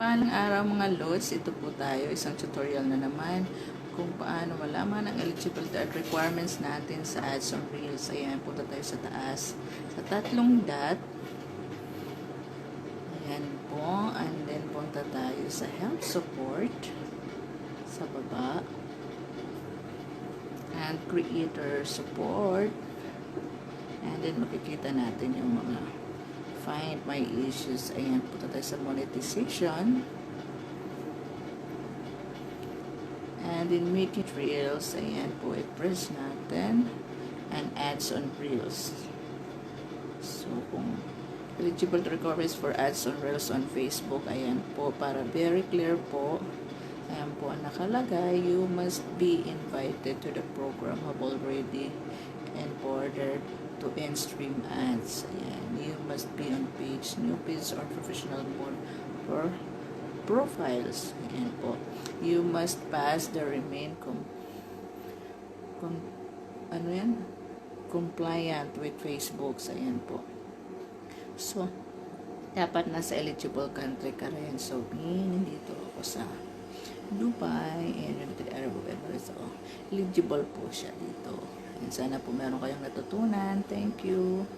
Palang araw mga lods, ito po tayo, isang tutorial na naman kung paano malaman ang eligibility at requirements natin sa ads on Reels. Ayan, punta tayo sa taas. Sa tatlong dot, ayan po, and then punta tayo sa help support, sa baba, and creator support, and then makikita natin yung mga find my issues. Ayan, punta tayo sa monetization. And in making reels, ayan po, i-press natin and ads on reels. So, kung eligible requirements for ads on reels on Facebook, ayan po, para very clear po, ayan po ang nakalagay, you must be invited to the program, have already and ordered to end stream ads. Ayan, you must be on page, new page or professional mode for profiles. Ayan po. You must pass the remain compliant with Facebook. Ayan po. So, dapat nasa eligible country ka rin. So, nandito ako sa Dubai and United Arab Emirates. So, eligible po siya dito. And sana po meron kayong natutunan. Thank you.